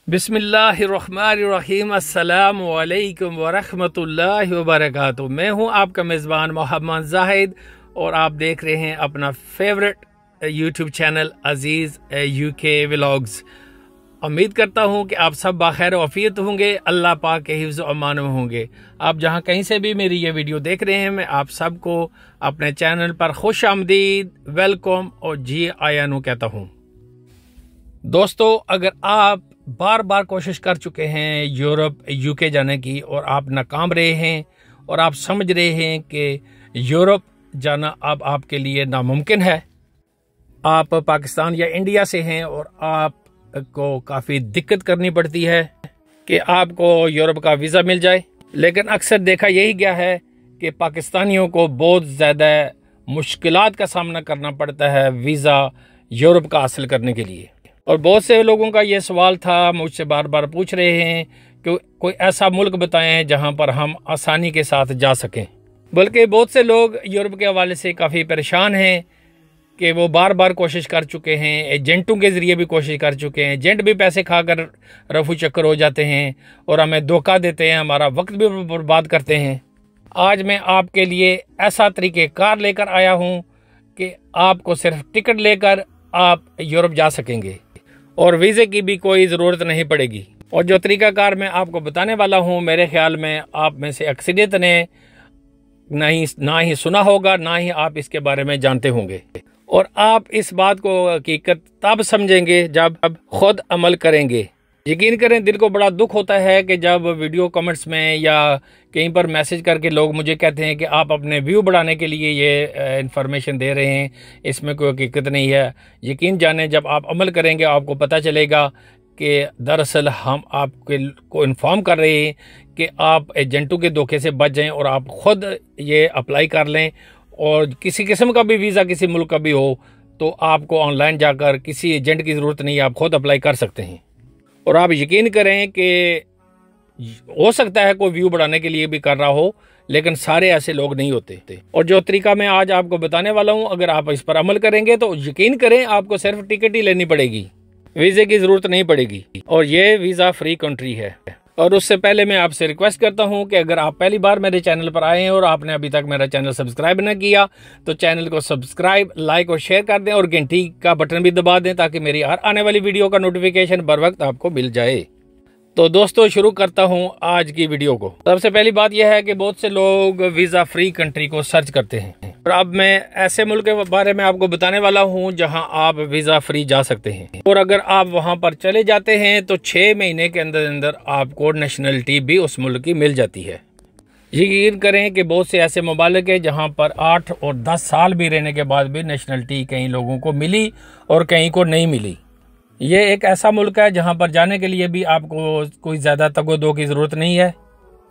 बिस्मिल्लाहिर्रहमानिर्रहीम। अस्सलाम वालेकुम वरहमतुल्लाहि वबरकातुहू। मैं हूं आपका मेज़बान मोहम्मद जाहिद और आप देख रहे हैं अपना फेवरेट यूट्यूब चैनल अजीज़ यूके व्लॉग्स। उम्मीद करता हूं कि आप सब बाखैर वफ़ियत होंगे, अल्लाह पाक के हिफ्ज़ व अमान में होंगे। आप जहां कहीं से भी मेरी ये वीडियो देख रहे हैं, मैं आप सबको अपने चैनल पर खुश आमदीद, वेलकम और जी आयानू कहता हूं। दोस्तों, अगर आप बार बार कोशिश कर चुके हैं यूरोप यूके जाने की और आप नाकाम रहे हैं और आप समझ रहे हैं कि यूरोप जाना अब आपके लिए नामुमकिन है, आप पाकिस्तान या इंडिया से हैं और आपको काफ़ी दिक्कत करनी पड़ती है कि आपको यूरोप का वीज़ा मिल जाए, लेकिन अक्सर देखा यही गया है कि पाकिस्तानियों को बहुत ज़्यादा मुश्किलात का सामना करना पड़ता है वीज़ा यूरोप का हासिल करने के लिए। और बहुत से लोगों का ये सवाल था, मुझसे बार बार पूछ रहे हैं कि कोई ऐसा मुल्क बताएं जहां पर हम आसानी के साथ जा सकें। बल्कि बहुत से लोग यूरोप के हवाले से काफ़ी परेशान हैं कि वो बार बार कोशिश कर चुके हैं, एजेंटों के ज़रिए भी कोशिश कर चुके हैं, एजेंट भी पैसे खाकर रफू चक्कर हो जाते हैं और हमें धोखा देते हैं, हमारा वक्त भी बर्बाद करते हैं। आज मैं आपके लिए ऐसा तरीक़ेकार लेकर आया हूँ कि आपको सिर्फ टिकट लेकर आप यूरोप जा सकेंगे और वीज़े की भी कोई ज़रूरत नहीं पड़ेगी। और जो तरीक़ाकार मैं आपको बताने वाला हूँ, मेरे ख्याल में आप में से अक्सरियत ने ना ही सुना होगा, ना ही आप इसके बारे में जानते होंगे। और आप इस बात को हकीकत तब समझेंगे जब खुद अमल करेंगे। यकीन करें, दिल को बड़ा दुख होता है कि जब वीडियो कमेंट्स में या कहीं पर मैसेज करके लोग मुझे कहते हैं कि आप अपने व्यू बढ़ाने के लिए ये इन्फॉर्मेशन दे रहे हैं, इसमें कोई हकीकत नहीं है। यकीन जाने, जब आप अमल करेंगे आपको पता चलेगा कि दरअसल हम आपको इन्फॉर्म कर रहे हैं कि आप एजेंटों के धोखे से बच जाएं और आप ख़ुद ये अप्लाई कर लें। और किसी किस्म का भी वीज़ा किसी मुल्क का भी हो तो आपको ऑनलाइन जाकर किसी एजेंट की ज़रूरत नहीं है, आप ख़ुद अप्लाई कर सकते हैं। और आप यकीन करें कि हो सकता है कोई व्यू बढ़ाने के लिए भी कर रहा हो, लेकिन सारे ऐसे लोग नहीं होते। और जो तरीका मैं आज आपको बताने वाला हूं, अगर आप इस पर अमल करेंगे तो यकीन करें आपको सिर्फ टिकट ही लेनी पड़ेगी, वीज़े की ज़रूरत नहीं पड़ेगी। और ये वीज़ा फ्री कंट्री है। और उससे पहले मैं आपसे रिक्वेस्ट करता हूं कि अगर आप पहली बार मेरे चैनल पर आए हैं और आपने अभी तक मेरा चैनल सब्सक्राइब न किया तो चैनल को सब्सक्राइब, लाइक और शेयर कर दें और घंटी का बटन भी दबा दें ताकि मेरी हर आने वाली वीडियो का नोटिफिकेशन बर वक्त आपको मिल जाए। तो दोस्तों, शुरू करता हूं आज की वीडियो को। सबसे पहली बात यह है कि बहुत से लोग वीज़ा फ्री कंट्री को सर्च करते हैं और अब मैं ऐसे मुल्क के बारे में आपको बताने वाला हूं जहां आप वीज़ा फ्री जा सकते हैं। और अगर आप वहां पर चले जाते हैं तो 6 महीने के अंदर अंदर आपको नेशनलिटी भी उस मुल्क की मिल जाती है। यकीन करें कि बहुत से ऐसे ममालिक है जहां पर 8 और 10 साल भी रहने के बाद भी नेशनलिटी कई लोगों को मिली और कहीं को नहीं मिली। ये एक ऐसा मुल्क है जहां पर जाने के लिए भी आपको कोई ज़्यादा तगोदो की ज़रूरत नहीं है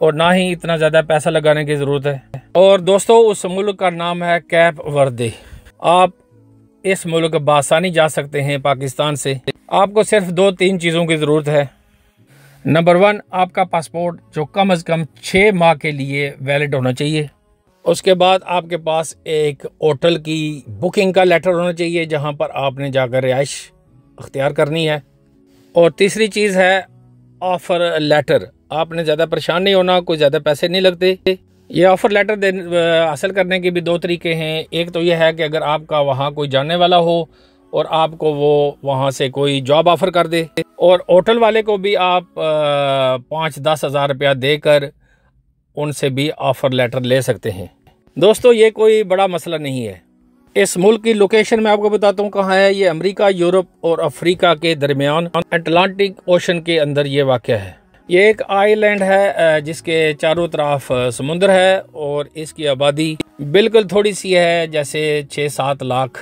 और ना ही इतना ज़्यादा पैसा लगाने की ज़रूरत है। और दोस्तों, उस मुल्क का नाम है कैप वर्दे। आप इस मुल्क बासानी जा सकते हैं पाकिस्तान से। आपको सिर्फ 2-3 चीज़ों की ज़रूरत है। नंबर 1, आपका पासपोर्ट जो कम अज़ कम 6 माह के लिए वैलिड होना चाहिए। उसके बाद आपके पास एक होटल की बुकिंग का लेटर होना चाहिए जहाँ पर आपने जाकर रिहाइश अख्तियार करनी है। और तीसरी चीज़ है ऑफ़र लेटर। आपने ज़्यादा परेशान नहीं होना, कोई ज़्यादा पैसे नहीं लगते। ये ऑफ़र लेटर हासिल करने के भी 2 तरीके हैं। एक तो यह है कि अगर आपका वहाँ कोई जानने वाला हो और आपको वो वहाँ से कोई जॉब ऑफ़र कर दे, और होटल वाले को भी आप 5-10 हज़ार रुपया देकर उनसे भी ऑफ़र लेटर ले सकते हैं। दोस्तों, ये कोई बड़ा मसला नहीं है। इस मुल्क की लोकेशन मैं आपको बताता हूँ कहाँ है। ये अमेरिका, यूरोप और अफ्रीका के दरमियान अटलांटिक ओशन के अंदर ये वाक़या है। ये एक आइलैंड है जिसके चारों तरफ समुंदर है और इसकी आबादी बिल्कुल थोड़ी सी है, जैसे 6-7 लाख।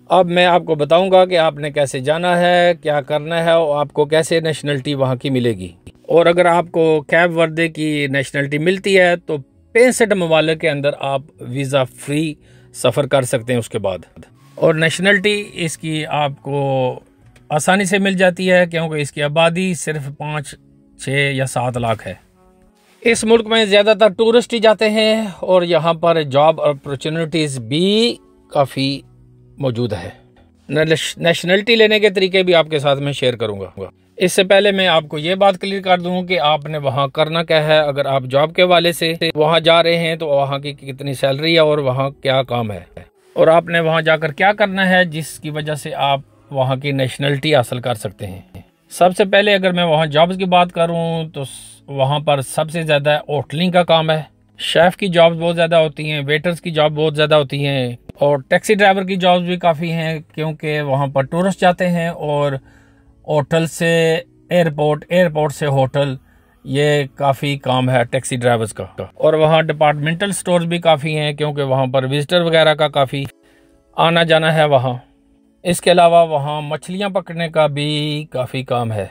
अब मैं आपको बताऊंगा कि आपने कैसे जाना है, क्या करना है और आपको कैसे नेशनलिटी वहाँ की मिलेगी। और अगर आपको कैप वर्दे की नेशनलिटी मिलती है तो 65 ममालिक के अंदर आप वीज़ा फ्री सफ़र कर सकते हैं उसके बाद। और नेशनलिटी इसकी आपको आसानी से मिल जाती है क्योंकि इसकी आबादी सिर्फ 5, 6 या 7 लाख है। इस मुल्क में ज़्यादातर टूरिस्ट ही जाते हैं और यहाँ पर जॉब अपॉर्चुनिटीज़ भी काफ़ी मौजूद है। नेशनलिटी लेने के तरीके भी आपके साथ में शेयर करूँगा। इससे पहले मैं आपको ये बात क्लियर कर दूं कि आपने वहाँ करना क्या है। अगर आप जॉब के हवाले से वहाँ जा रहे हैं तो वहाँ की कितनी सैलरी है और वहाँ क्या काम है, और आपने वहाँ जाकर क्या करना है जिसकी वजह से आप वहाँ की नेशनलिटी हासिल कर सकते हैं। सबसे पहले अगर मैं वहाँ जॉब्स की बात करूँ तो वहाँ पर सबसे ज़्यादा होटलिंग का काम है। शेफ़ की जॉब्स बहुत ज़्यादा होती हैं, वेटर्स की जॉब बहुत ज़्यादा होती हैं, और टैक्सी ड्राइवर की जॉब्स भी काफ़ी हैं, क्योंकि वहाँ पर टूरिस्ट जाते हैं और होटल से एयरपोर्ट, एयरपोर्ट से होटल, ये काफ़ी काम है टैक्सी ड्राइवर्स का। और वहाँ डिपार्टमेंटल स्टोर्स भी काफ़ी हैं, क्योंकि वहाँ पर विजिटर वगैरह का काफ़ी आना जाना है वहाँ। इसके अलावा वहाँ मछलियाँ पकड़ने का भी काफ़ी काम है।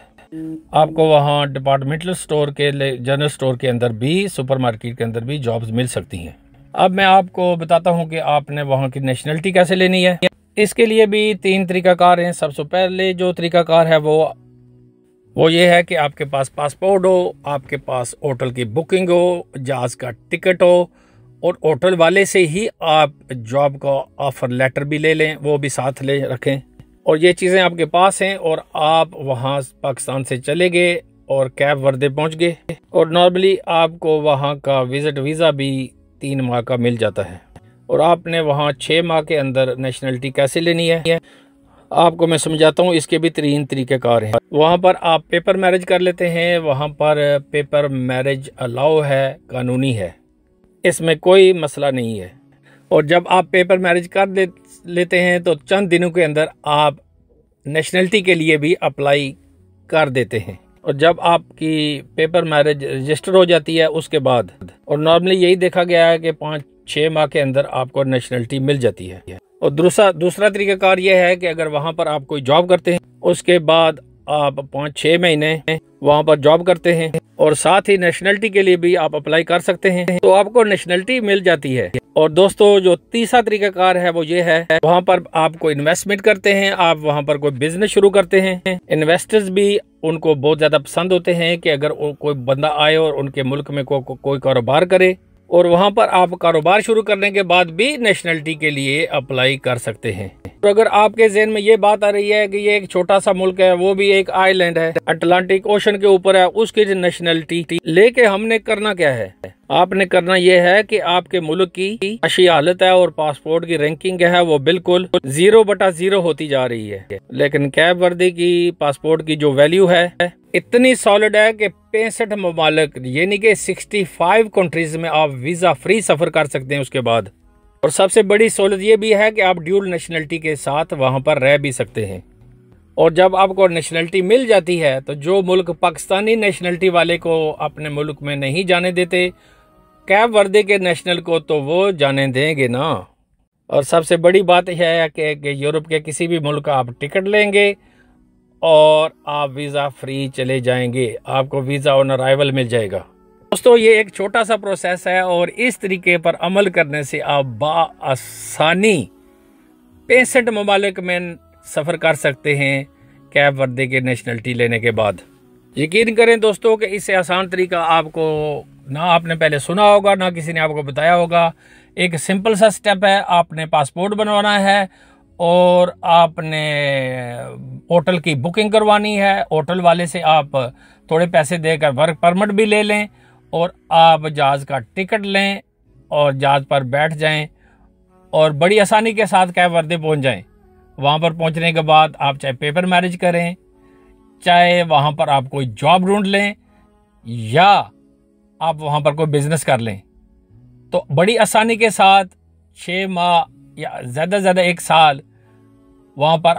आपको वहाँ डिपार्टमेंटल स्टोर के जनरल स्टोर के अंदर भी, सुपरमार्केट के अंदर भी जॉब्स मिल सकती हैं। अब मैं आपको बताता हूँ कि आपने वहाँ की नेशनलिटी कैसे लेनी है। इसके लिए भी 3 तरीकाकार हैं। सबसे पहले जो तरीकाकार है वो ये है कि आपके पास पासपोर्ट हो, आपके पास होटल की बुकिंग हो, जहाज़ का टिकट हो, और होटल वाले से ही आप जॉब का ऑफर लेटर भी ले लें, वो भी साथ ले रखें, और ये चीज़ें आपके पास हैं और आप वहाँ पाकिस्तान से चले गए और कैप वर्दे पहुँच गए, और नॉर्मली आपको वहाँ का विज़िट वीज़ा भी 3 माह का मिल जाता है। और आपने वहाँ 6 माह के अंदर नेशनलिटी कैसे लेनी है आपको मैं समझाता हूँ। इसके भी 3 तरीक़ेकार हैं। वहाँ पर आप पेपर मैरिज कर लेते हैं, वहाँ पर पेपर मैरिज अलाउ है, कानूनी है, इसमें कोई मसला नहीं है। और जब आप पेपर मैरिज कर लेते हैं तो चंद दिनों के अंदर आप नेशनलिटी के लिए भी अप्लाई कर देते हैं, और जब आपकी पेपर मैरिज रजिस्टर हो जाती है उसके बाद, और नॉर्मली यही देखा गया है कि 5-6 माह के अंदर आपको नेशनलिटी मिल जाती है। और दूसरा तरीकाकार यह है कि अगर वहाँ पर आप कोई जॉब करते हैं, उसके बाद आप 5-6 महीने वहाँ पर जॉब करते हैं और साथ ही नेशनलिटी के लिए भी आप अप्लाई कर सकते हैं, तो आपको नेशनलिटी मिल जाती है। और दोस्तों जो तीसरा तरीकाकार है वो ये है, वहाँ पर आप कोई इन्वेस्टमेंट करते हैं, आप वहाँ पर कोई बिजनेस शुरू करते हैं। इन्वेस्टर्स भी उनको बहुत ज़्यादा पसंद होते हैं कि अगर कोई बंदा आए और उनके मुल्क में कोई कारोबार करे, और वहाँ पर आप कारोबार शुरू करने के बाद भी नेशनलिटी के लिए अप्लाई कर सकते हैं। तो अगर आपके ज़हन में ये बात आ रही है कि ये एक छोटा सा मुल्क है, वो भी एक आइलैंड है, अटलांटिक ओशन के ऊपर है, उसकी नेशनलिटी लेके हमने करना क्या है? आपने करना यह है कि आपके मुल्क की अच्छी हालत है और पासपोर्ट की रैंकिंग है वो बिल्कुल 0/0 होती जा रही है, लेकिन कैप वर्दे की पासपोर्ट की जो वैल्यू है इतनी सॉलिड है कि 65 ममालिक यानी कि 65 कंट्रीज में आप वीज़ा फ्री सफ़र कर सकते हैं उसके बाद। और सबसे बड़ी सहूलत ये भी है कि आप ड्यूल नेशनलिटी के साथ वहाँ पर रह भी सकते हैं। और जब आपको नेशनलिटी मिल जाती है तो जो मुल्क पाकिस्तानी नेशनलिटी वाले को अपने मुल्क में नहीं जाने देते, कैप वर्दे के नेशनल को तो वो जाने देंगे ना। और सबसे बड़ी बात यह है कि यूरोप के किसी भी मुल्क का आप टिकट लेंगे और आप वीज़ा फ्री चले जाएंगे, आपको वीज़ा ऑन अराइवल मिल जाएगा। दोस्तों ये एक छोटा सा प्रोसेस है और इस तरीके पर अमल करने से आप बाआसानी 65 ममालिक में सफ़र कर सकते हैं कैप वर्दे के नेशनलिटी लेने के बाद। यकीन करें दोस्तों कि इससे आसान तरीका आपको ना आपने पहले सुना होगा, ना किसी ने आपको बताया होगा। एक सिंपल सा स्टेप है, आपने पासपोर्ट बनवाना है और आपने होटल की बुकिंग करवानी है। होटल वाले से आप थोड़े पैसे देकर वर्क परमिट भी ले लें और आप जहाज़ का टिकट लें और जहाज़ पर बैठ जाएं और बड़ी आसानी के साथ कैप वर्दे पहुंच जाएं। वहां पर पहुंचने के बाद आप चाहे पेपर मैरिज करें, चाहे वहां पर आप कोई जॉब ढूंढ लें, या आप वहां पर कोई बिजनेस कर लें, तो बड़ी आसानी के साथ 6 माह या ज़्यादा से ज़्यादा 1 साल वहाँ पर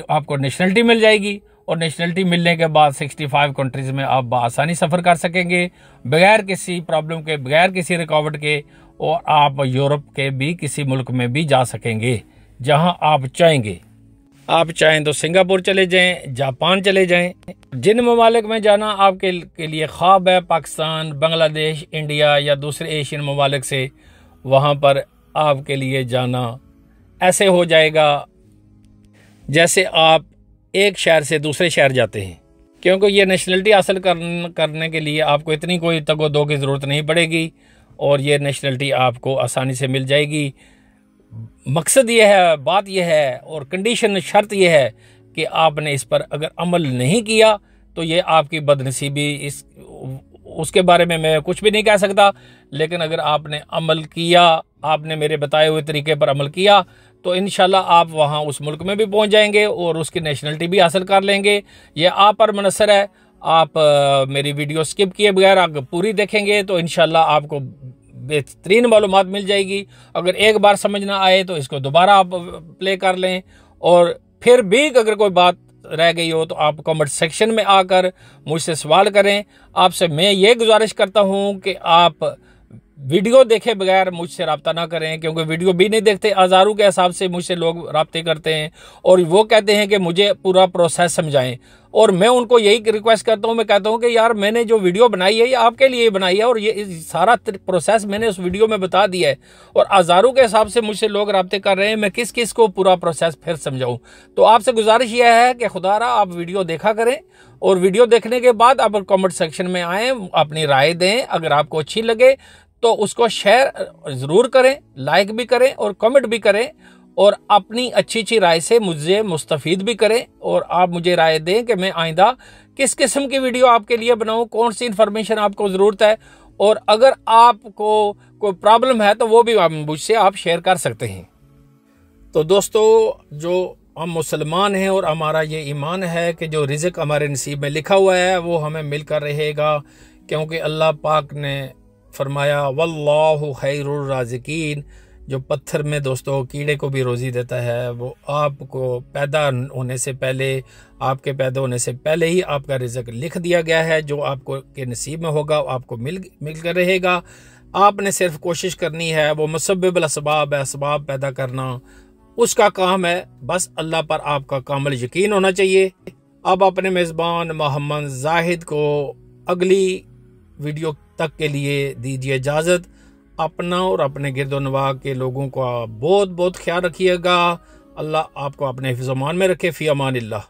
आपको नेशनलिटी मिल जाएगी। और नेशनलिटी मिलने के बाद 65 कंट्रीज़ में आप बआसानी सफ़र कर सकेंगे बगैर किसी प्रॉब्लम के, बगैर किसी रुकावट के, और आप यूरोप के भी किसी मुल्क में भी जा सकेंगे जहाँ आप चाहेंगे। आप चाहें तो सिंगापुर चले जाएं, जापान चले जाएं। जिन ममालिक में जाना आपके लिए ख्वाब है, पाकिस्तान, बांग्लादेश, इंडिया या दूसरे एशियन ममालिक से, वहाँ पर आपके लिए जाना ऐसे हो जाएगा जैसे आप एक शहर से दूसरे शहर जाते हैं, क्योंकि ये नेशनलिटी हासिल करने के लिए आपको इतनी कोई तगो-दो की ज़रूरत नहीं पड़ेगी और ये नेशनलिटी आपको आसानी से मिल जाएगी। मकसद ये है, बात यह है और कंडीशन, शर्त यह है कि आपने इस पर अगर अमल नहीं किया तो ये आपकी बदनसीबी, इस उसके बारे में मैं कुछ भी नहीं कह सकता। लेकिन अगर आपने अमल किया, आपने मेरे बताए हुए तरीके पर अमल किया, तो इंशाल्लाह आप वहाँ उस मुल्क में भी पहुँच जाएंगे और उसकी नेशनलिटी भी हासिल कर लेंगे। ये आप पर मुनसर है। आप मेरी वीडियो स्किप किए बगैर अगर पूरी देखेंगे तो इंशाल्लाह आपको बेहतरीन मालूमात मिल जाएगी। अगर एक बार समझ ना आए तो इसको दोबारा आप प्ले कर लें, और फिर भी अगर कोई बात रह गई हो तो आप कमेंट सेक्शन में आकर मुझसे सवाल करें। आपसे मैं ये गुजारिश करता हूँ कि आप वीडियो देखे बगैर मुझसे रब्ता ना करें, क्योंकि वीडियो भी नहीं देखते। हज़ारों के हिसाब से मुझसे लोग रब्ते करते हैं और वो कहते हैं कि मुझे पूरा प्रोसेस समझाएं, और मैं उनको यही रिक्वेस्ट करता हूं। मैं कहता हूं कि यार मैंने जो वीडियो बनाई है ये आपके लिए बनाई है, और ये सारा प्रोसेस मैंने उस वीडियो में बता दिया है, और हज़ारों के हिसाब से मुझसे लोग रब्ते कर रहे हैं। मैं किस किस को पूरा प्रोसेस फिर समझाऊँ? तो आपसे गुजारिश यह है कि खुदारा आप वीडियो देखा करें, और वीडियो देखने के बाद आप कमेंट सेक्शन में आएँ, अपनी राय दें। अगर आपको अच्छी लगे तो उसको शेयर ज़रूर करें, लाइक भी करें और कमेंट भी करें, और अपनी अच्छी अच्छी राय से मुझे मुस्तफ़ीद भी करें। और आप मुझे राय दें कि मैं आइंदा किस किस्म की वीडियो आपके लिए बनाऊं, कौन सी इन्फॉर्मेशन आपको ज़रूरत है, और अगर आपको कोई प्रॉब्लम है तो वो भी मुझसे आप शेयर कर सकते हैं। तो दोस्तों, जो हम मुसलमान हैं और हमारा ये ईमान है कि जो रिज़्क़ हमारे नसीब में लिखा हुआ है वो हमें मिलकर रहेगा, क्योंकि अल्लाह पाक ने फरमाया वल्लाहु खैरुर राज़िकीन। जो पत्थर में दोस्तों कीड़े को भी रोज़ी देता है, वो आपको पैदा होने से पहले, आपके पैदा होने से पहले ही आपका रिज़्क़ लिख दिया गया है। जो आपको के नसीब में होगा आपको मिल कर रहेगा। आपने सिर्फ कोशिश करनी है, वो मुसब्बिबुल असबाब है, असबाब पैदा करना उसका काम है। बस अल्लाह पर आपका कामिल यकीन होना चाहिए। अब अपने मेज़बान मोहम्मद जाहिद को अगली वीडियो तक के लिए दीजिए इजाज़त। अपना और अपने गिरदोनवा के लोगों का बहुत बहुत ख्याल रखिएगा। अल्लाह आपको अपने हिफ्ज़-ओ-मान में रखे। फ़ी अमानिल्लाह।